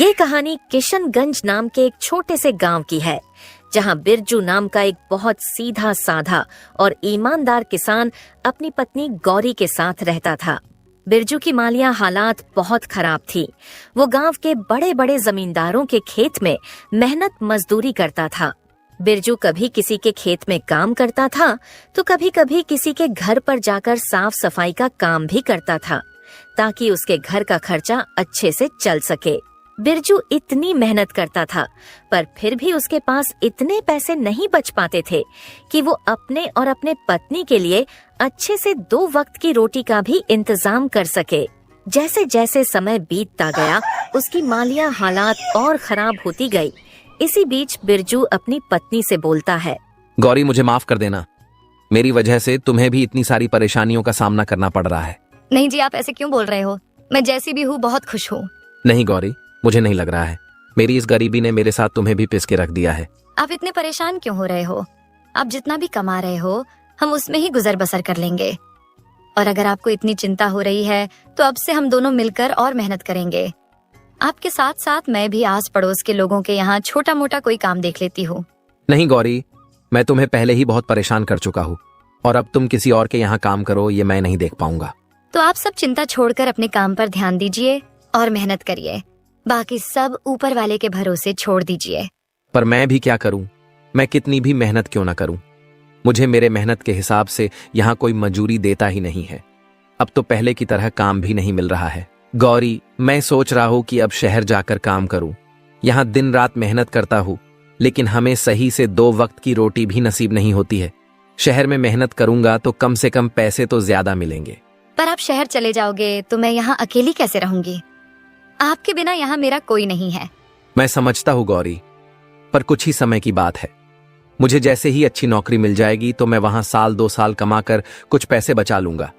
ये कहानी किशनगंज नाम के एक छोटे से गांव की है, जहां बिरजू नाम का एक बहुत सीधा साधा और ईमानदार किसान अपनी पत्नी गौरी के साथ रहता था। बिरजू की मालिया हालात बहुत खराब थी। वो गांव के बड़े बड़े जमींदारों के खेत में मेहनत मजदूरी करता था। बिरजू कभी किसी के खेत में काम करता था तो कभी कभी किसी के घर पर जाकर साफ सफाई का काम भी करता था, ताकि उसके घर का खर्चा अच्छे से चल सके। बिरजू इतनी मेहनत करता था, पर फिर भी उसके पास इतने पैसे नहीं बच पाते थे कि वो अपने और अपने पत्नी के लिए अच्छे से 2 वक्त की रोटी का भी इंतजाम कर सके। जैसे जैसे समय बीतता गया, उसकी मालिया हालात और खराब होती गई। इसी बीच बिरजू अपनी पत्नी से बोलता है, गौरी, मुझे माफ कर देना। मेरी वजह से तुम्हें भी इतनी सारी परेशानियों का सामना करना पड़ रहा है। नहीं जी, आप ऐसे क्यों बोल रहे हो? मैं जैसी भी हूँ बहुत खुश हूँ। नहीं गौरी, मुझे नहीं लग रहा है। मेरी इस गरीबी ने मेरे साथ तुम्हें भी पिस के रख दिया है। आप इतने परेशान क्यों हो रहे हो? आप जितना भी कमा रहे हो, हम उसमें ही गुजर बसर कर लेंगे। और अगर आपको इतनी चिंता हो रही है तो अब से हम दोनों मिलकर और मेहनत करेंगे। आपके साथ साथ मैं भी आस पड़ोस के लोगों के यहाँ छोटा मोटा कोई काम देख लेती हूँ। नहीं गौरी, मैं तुम्हें पहले ही बहुत परेशान कर चुका हूँ, और अब तुम किसी और के यहाँ काम करो, ये मैं नहीं देख पाऊंगा। तो आप सब चिंता छोड़कर अपने काम पर ध्यान दीजिए और मेहनत करिए। बाकी सब ऊपर वाले के भरोसे छोड़ दीजिए। पर मैं भी क्या करूं? मैं कितनी भी मेहनत क्यों ना करूं, मुझे मेरे मेहनत के हिसाब से यहाँ कोई मजूरी देता ही नहीं है। अब तो पहले की तरह काम भी नहीं मिल रहा है। गौरी, मैं सोच रहा हूँ कि अब शहर जाकर काम करूं। यहाँ दिन रात मेहनत करता हूँ, लेकिन हमें सही से 2 वक्त की रोटी भी नसीब नहीं होती है। शहर में मेहनत करूंगा तो कम से कम पैसे तो ज्यादा मिलेंगे। पर आप शहर चले जाओगे तो मैं यहाँ अकेली कैसे रहूंगी? आपके बिना यहाँ मेरा कोई नहीं है। मैं समझता हूँ गौरी, पर कुछ ही समय की बात है। मुझे जैसे ही अच्छी नौकरी मिल जाएगी तो मैं वहां 1-2 साल कमाकर कुछ पैसे बचा लूंगा।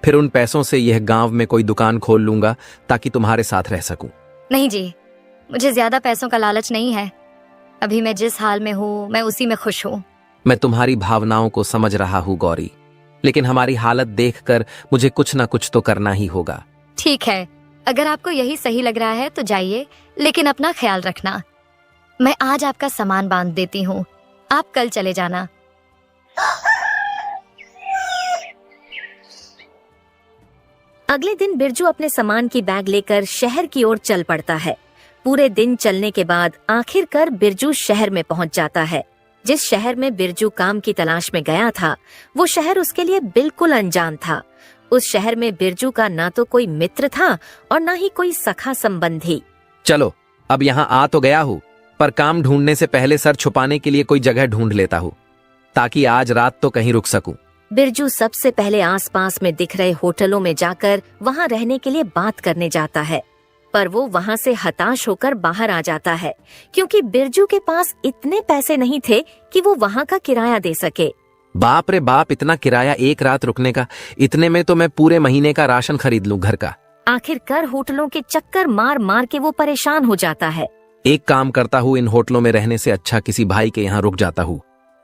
फिर उन पैसों से यह गांव में कोई दुकान खोल लूंगा, ताकि तुम्हारे साथ रह सकूं। नहीं जी, मुझे ज्यादा पैसों का लालच नहीं है। अभी मैं जिस हाल में हूँ मैं उसी में खुश हूँ। मैं तुम्हारी भावनाओं को समझ रहा हूँ गौरी, लेकिन हमारी हालत देखकर मुझे कुछ ना कुछ तो करना ही होगा। ठीक है, अगर आपको यही सही लग रहा है तो जाइए, लेकिन अपना ख्याल रखना। मैं आज आपका सामान बांध देती हूँ, आप कल चले जाना। अगले दिन बिरजू अपने सामान की बैग लेकर शहर की ओर चल पड़ता है। पूरे दिन चलने के बाद आखिरकार बिरजू शहर में पहुंच जाता है। जिस शहर में बिरजू काम की तलाश में गया था, वो शहर उसके लिए बिल्कुल अनजान था। उस शहर में बिरजू का ना तो कोई मित्र था और ना ही कोई सखा संबंधी। चलो, अब यहाँ आ तो गया हूँ, पर काम ढूंढने से पहले सर छुपाने के लिए कोई जगह ढूंढ लेता हूँ, ताकि आज रात तो कहीं रुक सकूं। बिरजू सबसे पहले आसपास में दिख रहे होटलों में जाकर वहां रहने के लिए बात करने जाता है, पर वो वहां से हताश होकर बाहर आ जाता है, क्योंकि बिरजू के पास इतने पैसे नहीं थे कि वो वहां का किराया दे सके। बाप रे बाप, इतना किराया एक रात रुकने का! इतने में तो मैं पूरे महीने का राशन खरीद लूं घर का। आखिरकार होटलों के चक्कर मार मार के वो परेशान हो जाता है। एक काम करता हूँ, इन होटलों में रहने से अच्छा किसी भाई के यहाँ रुक जाता हूँ।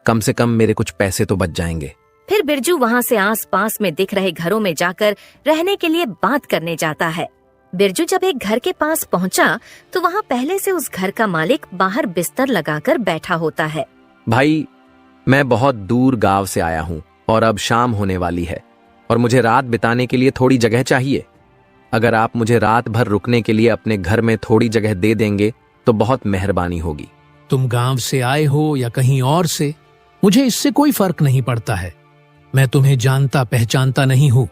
कम से कम मेरे कुछ पैसे तो बच जाएंगे। फिर बिरजू वहां से आसपास में दिख रहे घरों में जाकर रहने के लिए बात करने जाता है। बिरजू जब एक घर के पास पहुंचा तो वहां पहले से उस घर का मालिक बाहर बिस्तर लगाकर बैठा होता है। भाई, मैं बहुत दूर गांव से आया हूँ और अब शाम होने वाली है, और मुझे रात बिताने के लिए थोड़ी जगह चाहिए। अगर आप मुझे रात भर रुकने के लिए अपने घर में थोड़ी जगह दे देंगे तो बहुत मेहरबानी होगी। तुम गांव से आए हो या कहीं और से, मुझे इससे कोई फर्क नहीं पड़ता है। मैं तुम्हें जानता पहचानता नहीं हूँ,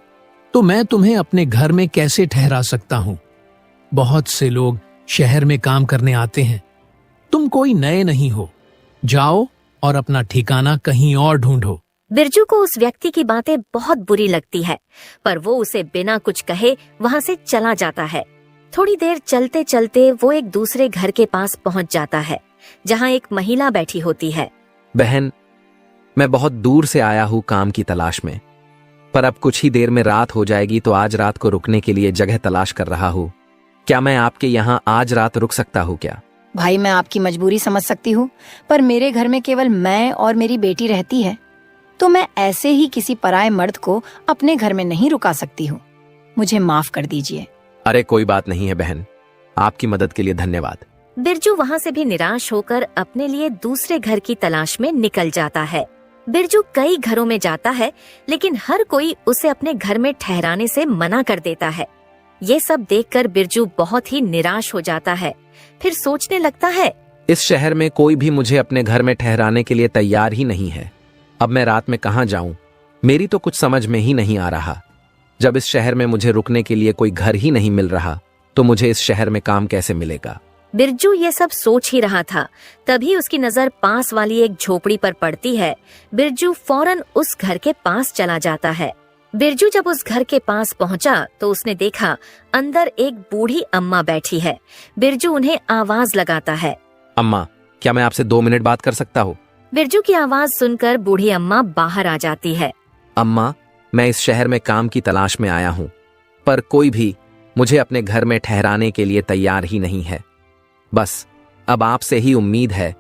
तो मैं तुम्हें अपने घर में कैसे ठहरा सकता हूँ? बहुत से लोग शहर में काम करने आते हैं, तुम कोई नए नहीं हो। जाओ और अपना ठिकाना कहीं और ढूंढो। बिरजू को उस व्यक्ति की बातें बहुत बुरी लगती है, पर वो उसे बिना कुछ कहे वहां से चला जाता है। थोड़ी देर चलते चलते वो एक दूसरे घर के पास पहुंच जाता है, जहां एक महिला बैठी होती है। बहन, मैं बहुत दूर से आया हूँ काम की तलाश में, पर अब कुछ ही देर में रात हो जाएगी, तो आज रात को रुकने के लिए जगह तलाश कर रहा हूँ। क्या मैं आपके यहाँ आज रात रुक सकता हूँ क्या? भाई, मैं आपकी मजबूरी समझ सकती हूँ, पर मेरे घर में केवल मैं और मेरी बेटी रहती है, तो मैं ऐसे ही किसी पराये मर्द को अपने घर में नहीं रुका सकती हूँ। मुझे माफ कर दीजिए। अरे कोई बात नहीं है बहन, आपकी मदद के लिए धन्यवाद। बिरजू वहाँ से भी निराश होकर अपने लिए दूसरे घर की तलाश में निकल जाता है। बिरजू कई घरों में जाता है, लेकिन हर कोई उसे अपने घर में ठहराने से मना कर देता है। ये सब देखकर बिरजू बहुत ही निराश हो जाता है। फिर सोचने लगता है, इस शहर में कोई भी मुझे अपने घर में ठहराने के लिए तैयार ही नहीं है। अब मैं रात में कहाँ जाऊं? मेरी तो कुछ समझ में ही नहीं आ रहा। जब इस शहर में मुझे रुकने के लिए कोई घर ही नहीं मिल रहा, तो मुझे इस शहर में काम कैसे मिलेगा? बिरजू ये सब सोच ही रहा था, तभी उसकी नजर पास वाली एक झोपड़ी पर पड़ती है। बिरजू फौरन उस घर के पास चला जाता है। बिरजू जब उस घर के पास पहुंचा तो उसने देखा अंदर एक बूढ़ी अम्मा बैठी है। बिरजू उन्हें आवाज लगाता है, अम्मा, क्या मैं आपसे 2 मिनट बात कर सकता हूँ? बिरजू की आवाज सुनकर बूढ़ी अम्मा बाहर आ जाती है। अम्मा, मैं इस शहर में काम की तलाश में आया हूँ, पर कोई भी मुझे अपने घर में ठहराने के लिए तैयार ही नहीं है। बस अब आपसे ही उम्मीद है,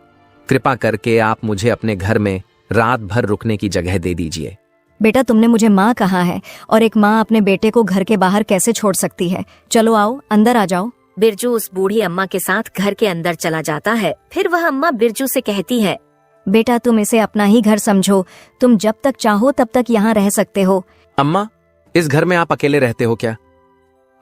कृपा करके आप मुझे अपने घर में रात भर रुकने की जगह दे दीजिए। बेटा, तुमने मुझे माँ कहा है, और एक माँ अपने बेटे को घर के बाहर कैसे छोड़ सकती है? चलो आओ, अंदर आ जाओ। बिरजू उस बूढ़ी अम्मा के साथ घर के अंदर चला जाता है। फिर वह अम्मा बिरजू से कहती है, बेटा, तुम इसे अपना ही घर समझो। तुम जब तक चाहो तब तक यहाँ रह सकते हो। अम्मा, इस घर में आप अकेले रहते हो क्या?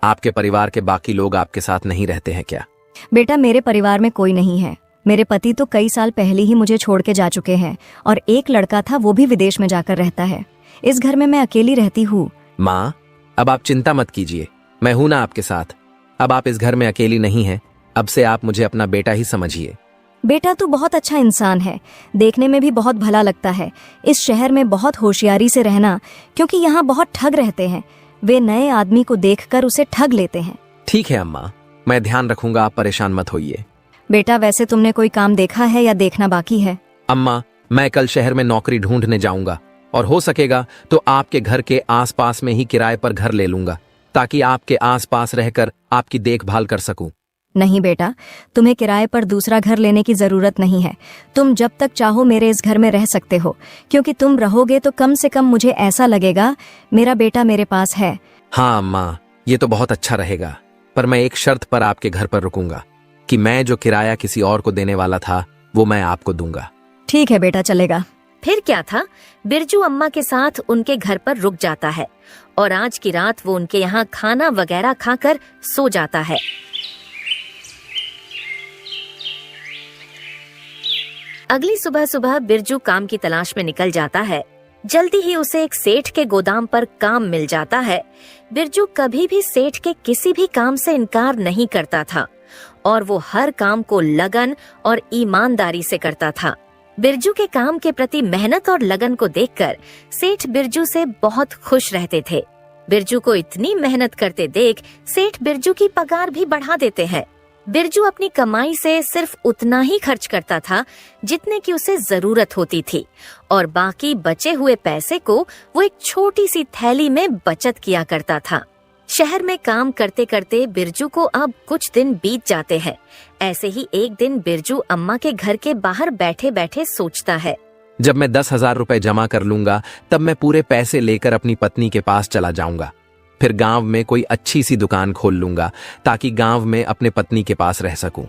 आपके परिवार के बाकी लोग आपके साथ नहीं रहते हैं क्या? बेटा, मेरे परिवार में कोई नहीं है। मेरे पति तो कई साल पहले ही मुझे छोड़ के जा चुके हैं, और एक लड़का था, वो भी विदेश में जाकर रहता है। इस घर में मैं अकेली रहती हूँ। माँ, अब आप चिंता मत कीजिए, मैं हूं ना आपके साथ। अब आप इस घर में अकेली नहीं हैं। अब से आप मुझे अपना बेटा ही समझिए। बेटा, तू बहुत अच्छा इंसान है, देखने में भी बहुत भला लगता है। इस शहर में बहुत होशियारी से रहना, क्योंकि यहाँ बहुत ठग रहते हैं। वे नए आदमी को देखकर उसे ठग लेते हैं। ठीक है अम्मा, मैं ध्यान रखूंगा, आप परेशान मत होइए। बेटा, वैसे तुमने कोई काम देखा है या देखना बाकी है? अम्मा, मैं कल शहर में नौकरी ढूंढने जाऊंगा, और हो सकेगा तो आपके घर के आसपास में ही किराए पर घर ले लूंगा, ताकि आपके आसपास रहकर आपकी देखभाल कर सकूं। नहीं बेटा, तुम्हें किराए पर दूसरा घर लेने की जरूरत नहीं है। तुम जब तक चाहो मेरे इस घर में रह सकते हो, क्योंकि तुम रहोगे तो कम से कम मुझे ऐसा लगेगा मेरा बेटा मेरे पास है। हाँ अम्मा, ये तो बहुत अच्छा रहेगा, पर मैं एक शर्त पर आपके घर पर रुकूंगा कि मैं जो किराया किसी और को देने वाला था वो मैं आपको दूंगा। ठीक है बेटा, चलेगा। फिर क्या था, बिरजू अम्मा के साथ उनके घर पर रुक जाता है, और आज की रात वो उनके यहाँ खाना वगैरह खाकर सो जाता है। अगली सुबह सुबह बिरजू काम की तलाश में निकल जाता है। जल्दी ही उसे एक सेठ के गोदाम पर काम मिल जाता है। बिरजू कभी भी सेठ के किसी भी काम से इनकार नहीं करता था, और वो हर काम को लगन और ईमानदारी से करता था। बिरजू के काम के प्रति मेहनत और लगन को देखकर सेठ बिरजू से बहुत खुश रहते थे। बिरजू को इतनी मेहनत करते देख सेठ बिरजू की पगार भी बढ़ा देते हैं। बिरजू अपनी कमाई से सिर्फ उतना ही खर्च करता था जितने की उसे जरूरत होती थी, और बाकी बचे हुए पैसे को वो एक छोटी सी थैली में बचत किया करता था। शहर में काम करते करते बिरजू को अब कुछ दिन बीत जाते हैं। ऐसे ही एक दिन बिरजू अम्मा के घर के बाहर बैठे बैठे सोचता है, जब मैं 10,000 रुपए जमा कर लूंगा तब मैं पूरे पैसे लेकर अपनी पत्नी के पास चला जाऊंगा। फिर गांव में कोई अच्छी सी दुकान खोल लूंगा, ताकि गांव में अपने पत्नी के पास रह सकूं।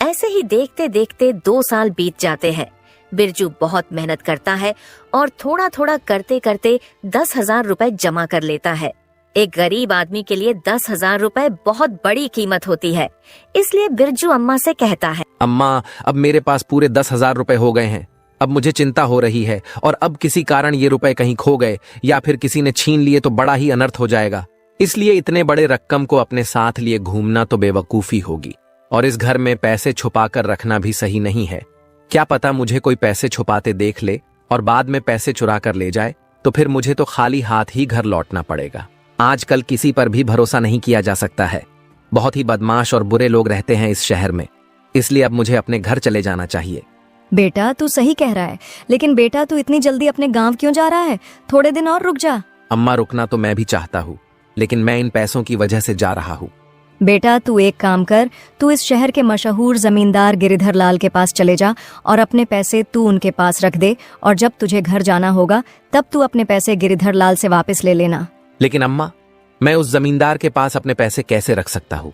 ऐसे ही देखते देखते 2 साल बीत जाते हैं। बिरजू बहुत मेहनत करता है और थोड़ा थोड़ा करते करते 10,000 रुपए जमा कर लेता है। एक गरीब आदमी के लिए 10,000 रुपए बहुत बड़ी कीमत होती है, इसलिए बिरजू अम्मा से कहता है, अम्मा, अब मेरे पास पूरे 10,000 रुपए हो गए हैं। अब मुझे चिंता हो रही है, और अब किसी कारण ये रुपए कहीं खो गए या फिर किसी ने छीन लिए तो बड़ा ही अनर्थ हो जाएगा। इसलिए इतने बड़े रकम को अपने साथ लिए घूमना तो बेवकूफी होगी, और इस घर में पैसे छुपा कर रखना भी सही नहीं है। क्या पता मुझे कोई पैसे छुपाते देख ले और बाद में पैसे चुरा कर ले जाए, तो फिर मुझे तो खाली हाथ ही घर लौटना पड़ेगा। आजकल किसी पर भी भरोसा नहीं किया जा सकता है। बहुत ही बदमाश और बुरे लोग रहते हैं इस शहर में, इसलिए अब मुझे अपने घर चले जाना चाहिए। बेटा, तू सही कह रहा है, लेकिन बेटा तू इतनी जल्दी अपने गांव क्यों जा रहा है? थोड़े दिन और रुक जा। अम्मा, रुकना तो मैं भी चाहता हूँ, लेकिन मैं इन पैसों की वजह से जा रहा हूँ। बेटा, तू एक काम कर, तू इस शहर के मशहूर जमींदार गिरिधर लाल के पास चले जा और अपने पैसे तू उनके पास रख दे, और जब तुझे घर जाना होगा तब तू अपने पैसे गिरिधर लाल से वापस ले लेना। लेकिन अम्मा, मैं उस जमींदार के पास अपने पैसे कैसे रख सकता हूँ?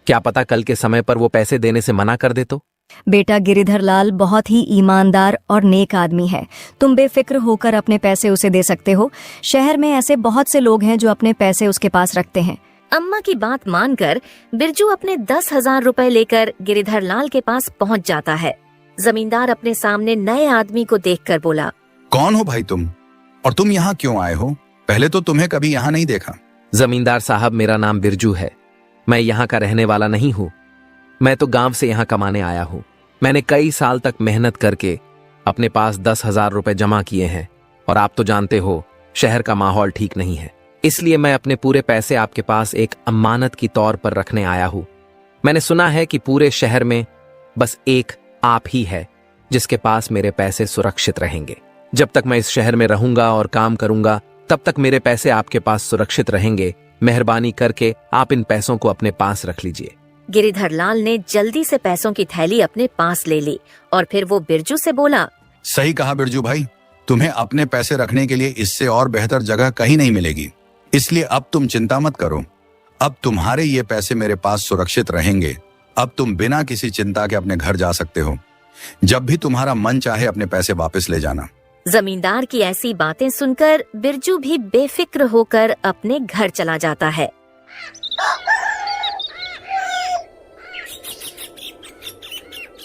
क्या पता कल के समय पर वो पैसे देने से मना कर दे तो? बेटा, गिरिधर लाल बहुत ही ईमानदार और नेक आदमी है। तुम बेफिक्र होकर अपने पैसे उसे दे सकते हो। शहर में ऐसे बहुत से लोग हैं जो अपने पैसे उसके पास रखते हैं। अम्मा की बात मानकर बिरजू अपने 10,000 रुपए लेकर गिरिधर लाल के पास पहुंच जाता है। जमींदार अपने सामने नए आदमी को देखकर बोला, कौन हो भाई तुम, और तुम यहाँ क्यों आए हो? पहले तो तुम्हें कभी यहाँ नहीं देखा। जमींदार साहब, मेरा नाम बिरजू है। मैं यहाँ का रहने वाला नहीं हूँ। मैं तो गांव से यहाँ कमाने आया हूँ। मैंने कई साल तक मेहनत करके अपने पास 10,000 रुपए जमा किए हैं, और आप तो जानते हो शहर का माहौल ठीक नहीं है, इसलिए मैं अपने पूरे पैसे आपके पास एक अमानत की तौर पर रखने आया हूँ। मैंने सुना है कि पूरे शहर में बस एक आप ही है जिसके पास मेरे पैसे सुरक्षित रहेंगे। जब तक मैं इस शहर में रहूंगा और काम करूंगा, तब तक मेरे पैसे आपके पास सुरक्षित रहेंगे। मेहरबानी करके आप इन पैसों को अपने पास रख लीजिए। गिरिधर लाल ने जल्दी से पैसों की थैली अपने पास ले ली और फिर वो बिरजू से बोला, सही कहा बिरजू भाई, तुम्हें अपने पैसे रखने के लिए इससे और बेहतर जगह कहीं नहीं मिलेगी, इसलिए अब तुम चिंता मत करो। अब तुम्हारे ये पैसे मेरे पास सुरक्षित रहेंगे। अब तुम बिना किसी चिंता के अपने घर जा सकते हो। जब भी तुम्हारा मन चाहे अपने पैसे वापस ले जाना। जमींदार की ऐसी बातें सुनकर बिरजू भी बेफिक्र होकर अपने घर चला जाता है।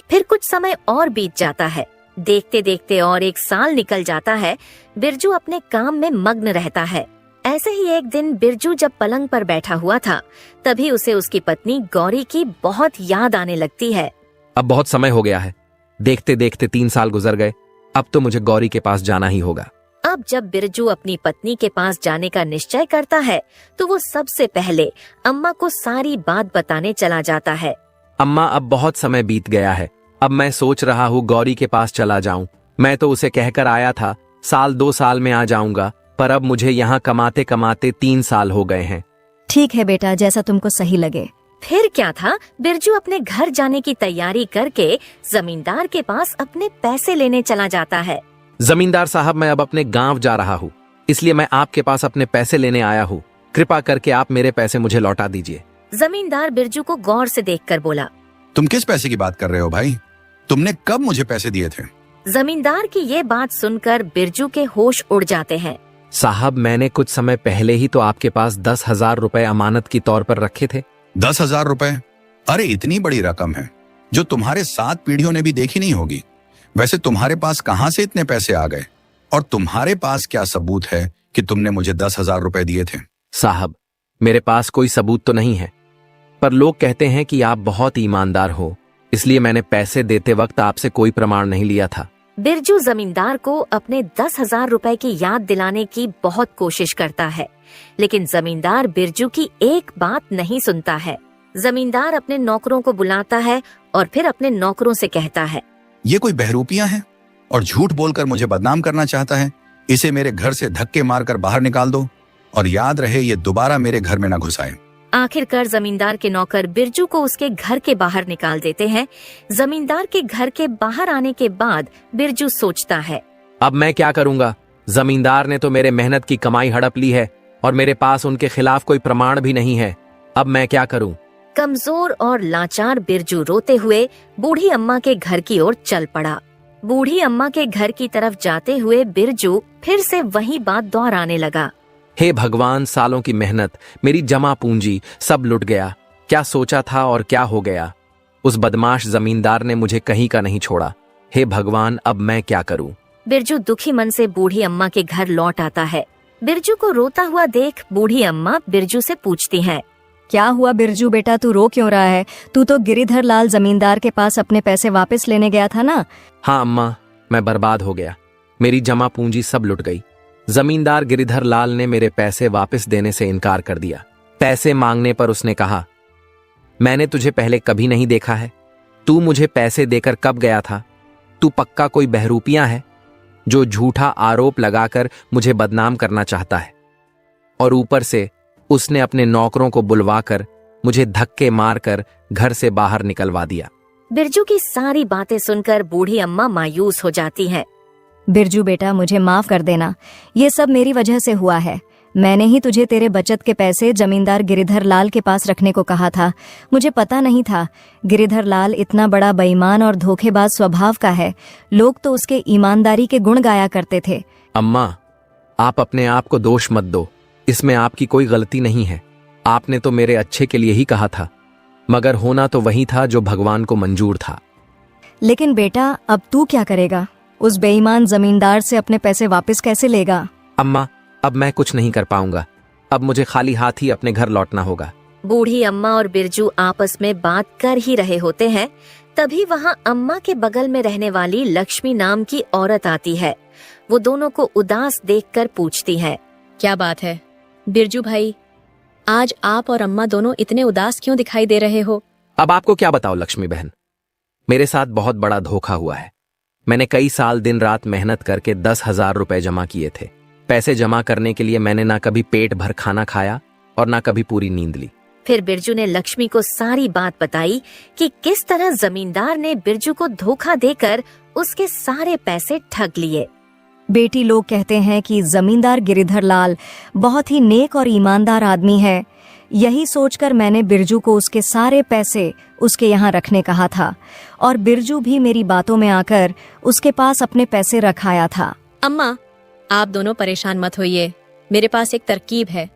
फिर कुछ समय और बीत जाता है। देखते देखते और 1 साल निकल जाता है। बिरजू अपने काम में मग्न रहता है। ऐसे ही एक दिन बिरजू जब पलंग पर बैठा हुआ था, तभी उसे उसकी पत्नी गौरी की बहुत याद आने लगती है। अब बहुत समय हो गया है। देखते देखते 3 साल गुजर गए। अब तो मुझे गौरी के पास जाना ही होगा। अब जब बिरजू अपनी पत्नी के पास जाने का निश्चय करता है, तो वो सबसे पहले अम्मा को सारी बात बताने चला जाता है। अम्मा, अब बहुत समय बीत गया है। अब मैं सोच रहा हूँ गौरी के पास चला जाऊं। मैं तो उसे कहकर आया था 1-2 साल में आ जाऊंगा, पर अब मुझे यहाँ कमाते कमाते 3 साल हो गए हैं। ठीक है बेटा, जैसा तुमको सही लगे। फिर क्या था, बिरजू अपने घर जाने की तैयारी करके जमींदार के पास अपने पैसे लेने चला जाता है। जमींदार साहब, मैं अब अपने गांव जा रहा हूँ, इसलिए मैं आपके पास अपने पैसे लेने आया हूँ। कृपा करके आप मेरे पैसे मुझे लौटा दीजिए। जमींदार बिरजू को गौर से देखकर बोला, तुम किस पैसे की बात कर रहे हो भाई? तुमने कब मुझे पैसे दिए थे? जमींदार की ये बात सुनकर बिरजू के होश उड़ जाते हैं। साहब, मैंने कुछ समय पहले ही तो आपके पास 10,000 रुपए अमानत की तौर पर रखे थे। 10,000 रुपए? अरे इतनी बड़ी रकम है जो तुम्हारे 7 पीढ़ियों ने भी देखी नहीं होगी। वैसे तुम्हारे पास कहाँ से इतने पैसे आ गए? और तुम्हारे पास क्या सबूत है कि तुमने मुझे 10,000 रुपए दिए थे? साहब, मेरे पास कोई सबूत तो नहीं है, पर लोग कहते हैं कि आप बहुत ईमानदार हो, इसलिए मैंने पैसे देते वक्त आपसे कोई प्रमाण नहीं लिया था। बिरजू जमींदार को अपने 10,000 रुपए की याद दिलाने की बहुत कोशिश करता है, लेकिन जमींदार बिरजू की एक बात नहीं सुनता है। जमींदार अपने नौकरों को बुलाता है और फिर अपने नौकरों से कहता है, ये कोई बहरूपियां है और झूठ बोलकर मुझे बदनाम करना चाहता है। इसे मेरे घर से धक्के मारकर बाहर निकाल दो, और याद रहे ये दोबारा मेरे घर में न घुसाए। आखिरकार जमींदार के नौकर बिरजू को उसके घर के बाहर निकाल देते हैं। जमींदार के घर के बाहर आने के बाद बिरजू सोचता है, अब मैं क्या करूंगा? जमींदार ने तो मेरे मेहनत की कमाई हड़प ली है और मेरे पास उनके खिलाफ कोई प्रमाण भी नहीं है। अब मैं क्या करूं? कमजोर और लाचार बिरजू रोते हुए बूढ़ी अम्मा के घर की ओर चल पड़ा। बूढ़ी अम्मा के घर की तरफ जाते हुए बिरजू फिर से वही बात दोहराने लगा। हे भगवान, सालों की मेहनत, मेरी जमा पूंजी सब लुट गया। क्या सोचा था और क्या हो गया? उस बदमाश जमींदार ने मुझे कहीं का नहीं छोड़ा। हे भगवान, अब मैं क्या करूं? बिरजू दुखी मन से बूढ़ी अम्मा के घर लौट आता है। बिरजू को रोता हुआ देख बूढ़ी अम्मा बिरजू से पूछती हैं, क्या हुआ बिरजू बेटा, तू रो क्यों रहा है? तू तो गिरिधर लाल जमींदार के पास अपने पैसे वापस लेने गया था ना? हाँ अम्मा, मैं बर्बाद हो गया। मेरी जमा पूंजी सब लुट गई। जमींदार गिरिधर लाल ने मेरे पैसे वापस देने से इनकार कर दिया। पैसे मांगने पर उसने कहा, मैंने तुझे पहले कभी नहीं देखा है। तू मुझे पैसे देकर कब गया था? तू पक्का कोई बहरूपियां है जो झूठा आरोप लगाकर मुझे बदनाम करना चाहता है। और ऊपर से उसने अपने नौकरों को बुलवाकर मुझे धक्के मारकर घर से बाहर निकलवा दिया। बिरजू की सारी बातें सुनकर बूढ़ी अम्मा मायूस हो जाती हैं। बिरजू बेटा, मुझे माफ कर देना, ये सब मेरी वजह से हुआ है। मैंने ही तुझे तेरे बचत के पैसे जमींदार गिरिधर लाल के पास रखने को कहा था। मुझे पता नहीं था गिरिधर लाल इतना बड़ा बेईमान और धोखेबाज स्वभाव का है। लोग तो उसके ईमानदारी के गुण गाया करते थे। अम्मा, आप अपने आप को दोष मत दो, इसमें आपकी कोई गलती नहीं है। आपने तो मेरे अच्छे के लिए ही कहा था, मगर होना तो वही था जो भगवान को मंजूर था। लेकिन बेटा, अब तू क्या करेगा? उस बेईमान जमींदार से अपने पैसे वापस कैसे लेगा? अम्मा, अब मैं कुछ नहीं कर पाऊंगा। अब मुझे खाली हाथ ही अपने घर लौटना होगा। बूढ़ी अम्मा और बिरजू आपस में बात कर ही रहे होते हैं, तभी वहाँ अम्मा के बगल में रहने वाली लक्ष्मी नाम की औरत आती है। वो दोनों को उदास देखकर पूछती है, क्या बात है बिरजू भाई, आज आप और अम्मा दोनों इतने उदास क्यों दिखाई दे रहे हो? अब आपको क्या बताओ लक्ष्मी बहन, मेरे साथ बहुत बड़ा धोखा हुआ है। मैंने कई साल दिन रात मेहनत करके 10,000 रुपए जमा किए थे। पैसे जमा करने के लिए मैंने ना कभी पेट भर खाना खाया और ना कभी पूरी नींद ली। फिर बिरजू ने लक्ष्मी को सारी बात बताई कि किस तरह जमींदार ने बिरजू को धोखा देकर उसके सारे पैसे ठग लिए। बेटी, लोग कहते हैं कि जमींदार गिरिधर लाल बहुत ही नेक और ईमानदार आदमी है। यही सोचकर मैंने बिरजू को उसके सारे पैसे उसके यहाँ रखने कहा था और बिरजू भी मेरी बातों में आकर उसके पास अपने पैसे रखाया था। अम्मा, आप दोनों परेशान मत होइए, मेरे पास एक तरकीब है।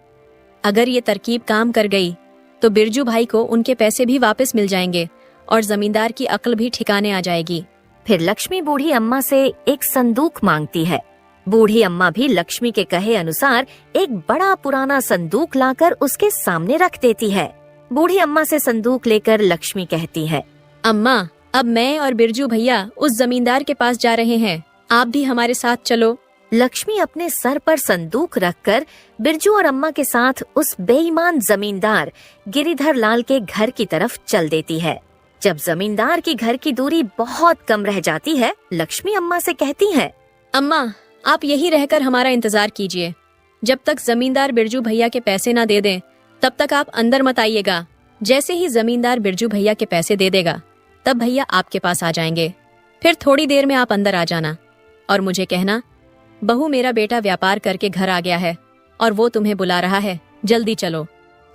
अगर ये तरकीब काम कर गई तो बिरजू भाई को उनके पैसे भी वापस मिल जाएंगे और जमींदार की अक्ल भी ठिकाने आ जाएगी। फिर लक्ष्मी बूढ़ी अम्मा से एक संदूक मांगती है। बूढ़ी अम्मा भी लक्ष्मी के कहे अनुसार एक बड़ा पुराना संदूक लाकर उसके सामने रख देती है। बूढ़ी अम्मा से संदूक लेकर लक्ष्मी कहती है, अम्मा, अब मैं और बिरजू भैया उस जमींदार के पास जा रहे हैं, आप भी हमारे साथ चलो। लक्ष्मी अपने सर पर संदूक रखकर बिरजू और अम्मा के साथ उस बेईमान जमींदार गिरिधर लाल के घर की तरफ चल देती है। जब जमींदार की घर की दूरी बहुत कम रह जाती है, लक्ष्मी अम्मा से कहती है, अम्मा, आप यही रहकर हमारा इंतजार कीजिए। जब तक जमींदार बिरजू भैया के पैसे ना दे दें, तब तक आप अंदर मत आइएगा। जैसे ही जमींदार बिरजू भैया के पैसे दे देगा, तब भैया आपके पास आ जाएंगे। फिर थोड़ी देर में आप अंदर आ जाना और मुझे कहना, बहू, मेरा बेटा व्यापार करके घर आ गया है और वो तुम्हें बुला रहा है, जल्दी चलो।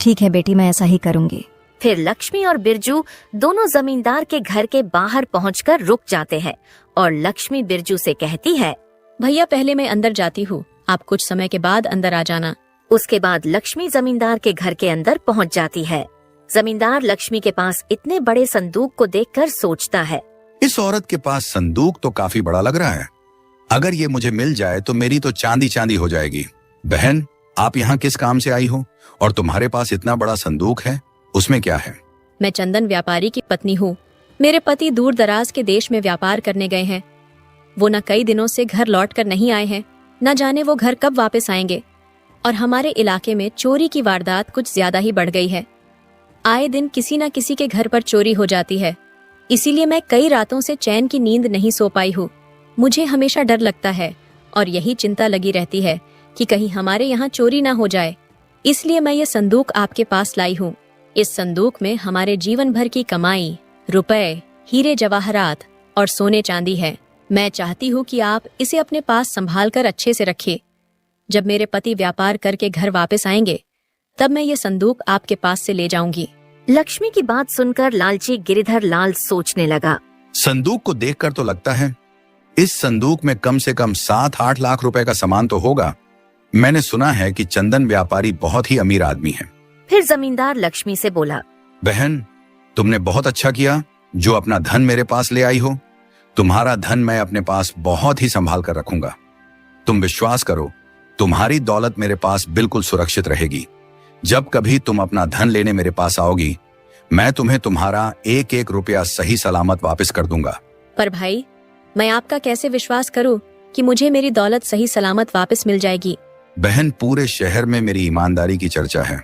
ठीक है बेटी, मैं ऐसा ही करूंगी। फिर लक्ष्मी और बिरजू दोनों जमींदार के घर के बाहर पहुंचकर रुक जाते हैं और लक्ष्मी बिरजू से कहती है, भैया, पहले मैं अंदर जाती हूँ, आप कुछ समय के बाद अंदर आ जाना। उसके बाद लक्ष्मी जमींदार के घर के अंदर पहुंच जाती है। जमींदार लक्ष्मी के पास इतने बड़े संदूक को देखकर सोचता है, इस औरत के पास संदूक तो काफी बड़ा लग रहा है। अगर ये मुझे मिल जाए तो मेरी तो चांदी चांदी हो जाएगी। बहन, आप यहाँ किस काम से आई हो और तुम्हारे पास इतना बड़ा संदूक है, उसमें क्या है? मैं चंदन व्यापारी की पत्नी हूँ। मेरे पति दूर दराज के देश में व्यापार करने गए हैं। वो न कई दिनों से घर लौट कर नहीं आए हैं, न जाने वो घर कब वापस आएंगे। और हमारे इलाके में चोरी की वारदात कुछ ज्यादा ही बढ़ गई है। आए दिन किसी न किसी के घर पर चोरी हो जाती है। इसीलिए मैं कई रातों से चैन की नींद नहीं सो पाई हूँ। मुझे हमेशा डर लगता है और यही चिंता लगी रहती है कि कहीं हमारे यहाँ चोरी ना हो जाए। इसलिए मैं ये संदूक आपके पास लाई हूँ। इस संदूक में हमारे जीवन भर की कमाई, रुपए, हीरे जवाहरात और सोने चांदी है। मैं चाहती हूँ कि आप इसे अपने पास संभाल कर अच्छे से रखिए। जब मेरे पति व्यापार करके घर वापस आएंगे, तब मैं ये संदूक आपके पास से ले जाऊंगी। लक्ष्मी की बात सुनकर लालची गिरिधर लाल सोचने लगा। संदूक को देखकर तो लगता है इस संदूक में कम से कम 7-8 लाख रुपए का सामान तो होगा। मैंने सुना है कि चंदन व्यापारी बहुत ही अमीर आदमी है। फिर जमींदार लक्ष्मी से बोला, बहन, तुमने बहुत अच्छा किया जो अपना धन मेरे पास ले आई हो। तुम्हारा धन मैं अपने पास बहुत ही संभाल कर रखूंगा। तुम विश्वास करो, तुम्हारी दौलत मेरे पास बिल्कुल सुरक्षित रहेगी। जब कभी तुम अपना धन लेने मेरे पास आओगी, मैं तुम्हें तुम्हारा 1-1 रुपया सही सलामत वापस कर दूंगा। पर भाई, मैं आपका कैसे विश्वास करूं कि मुझे मेरी दौलत सही सलामत वापस मिल जाएगी? बहन, पूरे शहर में मेरी ईमानदारी की चर्चा है।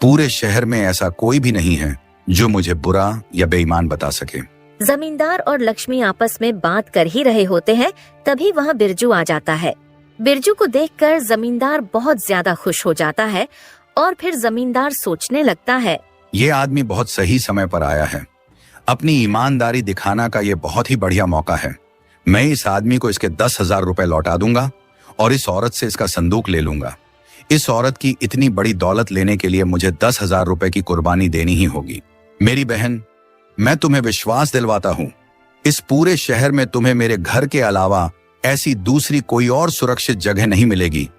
पूरे शहर में ऐसा कोई भी नहीं है जो मुझे बुरा या बेईमान बता सके। जमींदार और लक्ष्मी आपस में बात कर ही रहे होते हैं, तभी वहाँ बिरजू आ जाता है। बिरजू को देखकर जमींदार बहुत ज्यादा खुश हो जाता है और फिर जमींदार सोचने लगता है, ये आदमी बहुत सही समय पर आया है। अपनी ईमानदारी दिखाना का ये बहुत ही बढ़िया मौका है। मैं इस आदमी को इसके 10,000 रुपए लौटा दूंगा और इस औरत से इसका संदूक ले लूंगा। इस औरत की इतनी बड़ी दौलत लेने के लिए मुझे 10,000 रुपए की कुर्बानी देनी ही होगी। मेरी बहन, मैं तुम्हें विश्वास दिलवाता हूं, इस पूरे शहर में तुम्हें मेरे घर के अलावा ऐसी दूसरी कोई और सुरक्षित जगह नहीं मिलेगी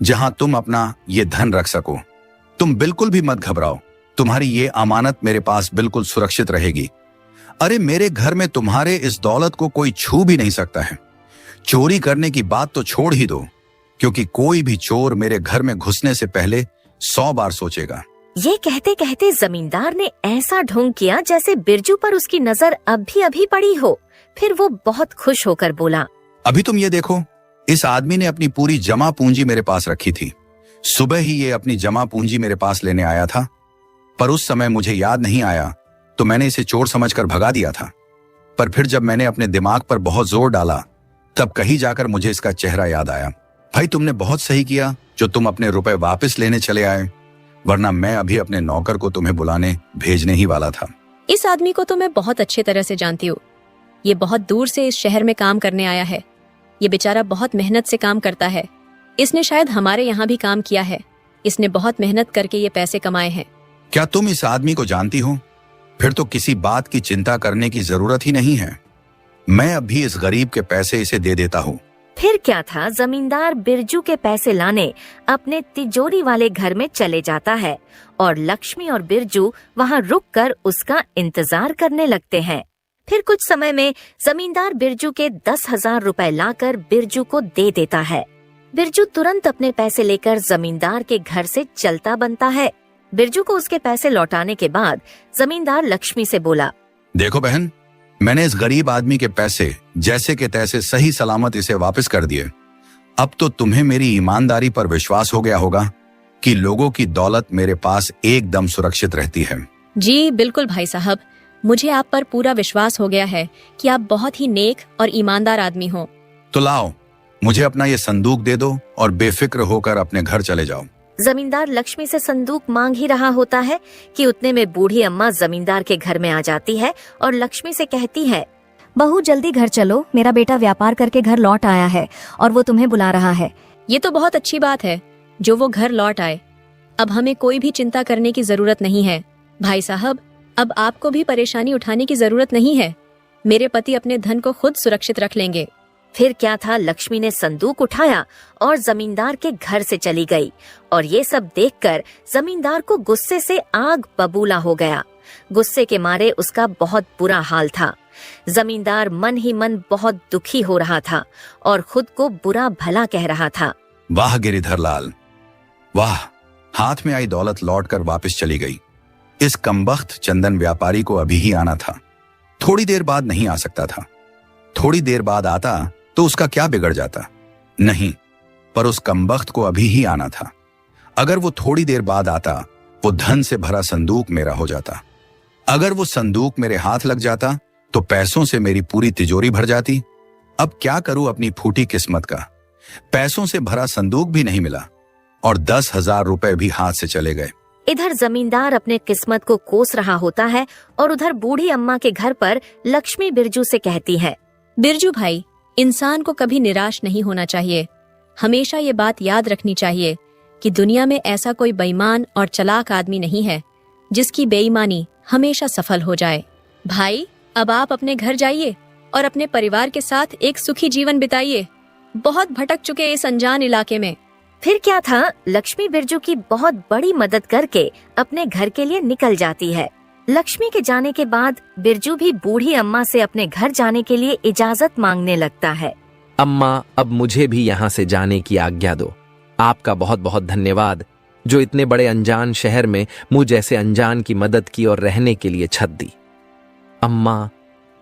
जहां तुम अपना ये धन रख सको। तुम बिल्कुल भी मत घबराओ, तुम्हारी ये अमानत मेरे पास बिल्कुल सुरक्षित रहेगी। अरे मेरे घर में तुम्हारे इस दौलत को कोई छू भी नहीं सकता है। चोरी करने की बात तो छोड़ ही दो, क्योंकि कोई भी चोर मेरे घर में घुसने से पहले 100 बार सोचेगा। ये कहते कहते जमींदार ने ऐसा ढोंग किया जैसे बिरजू पर उसकी नजर अभी पड़ी हो। फिर वो बहुत खुश होकर बोला, अभी तुम ये देखो, इस आदमी ने अपनी पूरी जमा पूंजी मेरे पास रखी थी। सुबह ही ये अपनी जमा पूंजी मेरे पास लेने आया था, पर उस समय मुझे याद नहीं आया तो मैंने इसे चोर समझकर भगा दिया था। पर फिर जब मैंने अपने दिमाग पर बहुत जोर डाला तब कहीं जाकर मुझे इसका चेहरा याद आया। भाई, तुमने बहुत सही किया जो तुम अपने रुपए वापस लेने चले आए, वरना मैं अभी अपने नौकर को तुम्हें बुलाने भेजने ही वाला था। इस आदमी को तो मैं बहुत अच्छे तरह से जानती हूँ। ये बहुत दूर से इस शहर में काम करने आया है। ये बेचारा बहुत मेहनत से काम करता है। इसने शायद हमारे यहाँ भी काम किया है। इसने बहुत मेहनत करके ये पैसे कमाए हैं। क्या तुम इस आदमी को जानती हो? फिर तो किसी बात की चिंता करने की जरूरत ही नहीं है। मैं अभी इस गरीब के पैसे इसे दे देता हूँ। फिर क्या था, जमींदार बिरजू के पैसे लाने अपने तिजोरी वाले घर में चले जाता है और लक्ष्मी और बिरजू वहाँ रुककर उसका इंतजार करने लगते हैं। फिर कुछ समय में जमींदार बिरजू के 10,000 रुपए लाकर बिरजू को दे देता है। बिरजू तुरंत अपने पैसे लेकर जमींदार के घर से चलता बनता है। बिरजू को उसके पैसे लौटाने के बाद जमींदार लक्ष्मी से बोला, देखो बहन, मैंने इस गरीब आदमी के पैसे जैसे के तैसे सही सलामत इसे वापस कर दिए। अब तो तुम्हें मेरी ईमानदारी पर विश्वास हो गया होगा कि लोगों की दौलत मेरे पास एकदम सुरक्षित रहती है। जी बिल्कुल भाई साहब, मुझे आप पर पूरा विश्वास हो गया है कि आप बहुत ही नेक और ईमानदार आदमी हो। तो लाओ, मुझे अपना ये संदूक दे दो और बेफिक्र होकर अपने घर चले जाओ। जमींदार लक्ष्मी से संदूक मांग ही रहा होता है कि उतने में बूढ़ी अम्मा जमींदार के घर में आ जाती है और लक्ष्मी से कहती है, बहू जल्दी घर चलो, मेरा बेटा व्यापार करके घर लौट आया है और वो तुम्हें बुला रहा है। ये तो बहुत अच्छी बात है जो वो घर लौट आए। अब हमें कोई भी चिंता करने की जरूरत नहीं है। भाई साहब, अब आपको भी परेशानी उठाने की जरूरत नहीं है। मेरे पति अपने धन को खुद सुरक्षित रख लेंगे। फिर क्या था, लक्ष्मी ने संदूक उठाया और जमींदार के घर से चली गई और ये सब देखकर जमींदार को गुस्से से आग बबूला हो गया। गुस्से के मारे उसका बहुत बुरा हाल था। जमींदार मन ही मन बहुत दुखी हो रहा था और खुद को बुरा भला कह रहा था। वाह गिरिधर लाल, वाह, हाथ में आई दौलत लौटकर वापस चली गई। इस कमबख्त चंदन व्यापारी को अभी ही आना था, थोड़ी देर बाद नहीं आ सकता था। थोड़ी देर बाद आता तो उसका क्या बिगड़ जाता? नहीं, पर उस कमबख्त को अभी ही आना था। अगर वो थोड़ी देर बाद आता, वो धन से भरा संदूक मेरा हो जाता। अगर वो संदूक मेरे हाथ लग जाता तो पैसों से मेरी पूरी तिजोरी भर जाती। अब क्या करूं अपनी फूटी किस्मत का? पैसों से भरा संदूक भी नहीं मिला और 10,000 रुपए भी हाथ से चले गए। इधर जमींदार अपने किस्मत को कोस रहा होता है और उधर बूढ़ी अम्मा के घर पर लक्ष्मी बिरजू से कहती है, बिरजू भाई, इंसान को कभी निराश नहीं होना चाहिए। हमेशा ये बात याद रखनी चाहिए कि दुनिया में ऐसा कोई बेईमान और चालाक आदमी नहीं है जिसकी बेईमानी हमेशा सफल हो जाए। भाई, अब आप अपने घर जाइए और अपने परिवार के साथ एक सुखी जीवन बिताइए। बहुत भटक चुके इस अनजान इलाके में। फिर क्या था, लक्ष्मी बिरजू की बहुत बड़ी मदद करके अपने घर के लिए निकल जाती है। लक्ष्मी के जाने के बाद बिरजू भी बूढ़ी अम्मा से अपने घर जाने के लिए इजाजत मांगने लगता है। अम्मा, अब मुझे भी यहाँ से जाने की आज्ञा दो। आपका बहुत बहुत धन्यवाद जो इतने बड़े अनजान शहर में मुझ जैसे अनजान की मदद की और रहने के लिए छत दी। अम्मा,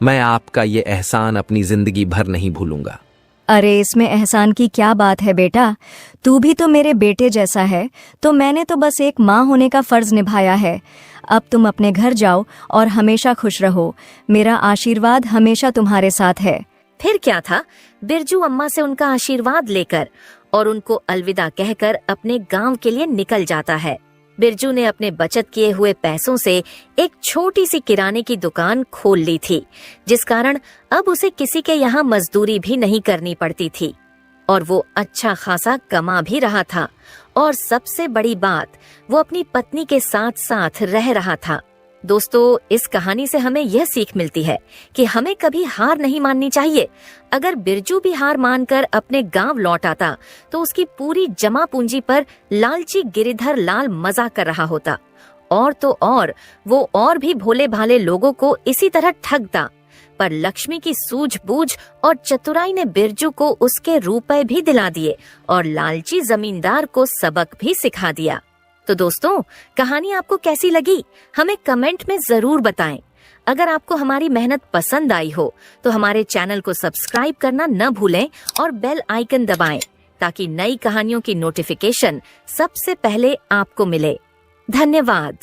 मैं आपका ये एहसान अपनी जिंदगी भर नहीं भूलूंगा। अरे इसमें एहसान की क्या बात है बेटा, तू भी तो मेरे बेटे जैसा है, तो मैंने तो बस एक माँ होने का फर्ज निभाया है। अब तुम अपने घर जाओ और हमेशा खुश रहो। मेरा आशीर्वाद हमेशा तुम्हारे साथ है। फिर क्या था, बिरजू अम्मा से उनका आशीर्वाद लेकर और उनको अलविदा कहकर अपने गांव के लिए निकल जाता है। बिरजू ने अपने बचत किए हुए पैसों से एक छोटी सी किराने की दुकान खोल ली थी, जिस कारण अब उसे किसी के यहाँ मजदूरी भी नहीं करनी पड़ती थी और वो अच्छा खासा कमा भी रहा था और सबसे बड़ी बात, वो अपनी पत्नी के साथ साथ रह रहा था। दोस्तों, इस कहानी से हमें यह सीख मिलती है कि हमें कभी हार नहीं माननी चाहिए। अगर बिरजू भी हार मानकर अपने गांव लौट आता तो उसकी पूरी जमा पूंजी पर लालची गिरिधर लाल मजा कर रहा होता, और तो और वो और भी भोले भाले लोगों को इसी तरह ठगता। पर लक्ष्मी की सूझबूझ और चतुराई ने बिरजू को उसके रुपए भी दिला दिए और लालची जमींदार को सबक भी सिखा दिया। तो दोस्तों, कहानी आपको कैसी लगी हमें कमेंट में जरूर बताएं। अगर आपको हमारी मेहनत पसंद आई हो तो हमारे चैनल को सब्सक्राइब करना न भूलें और बेल आइकन दबाएं ताकि नई कहानियों की नोटिफिकेशन सबसे पहले आपको मिले। धन्यवाद।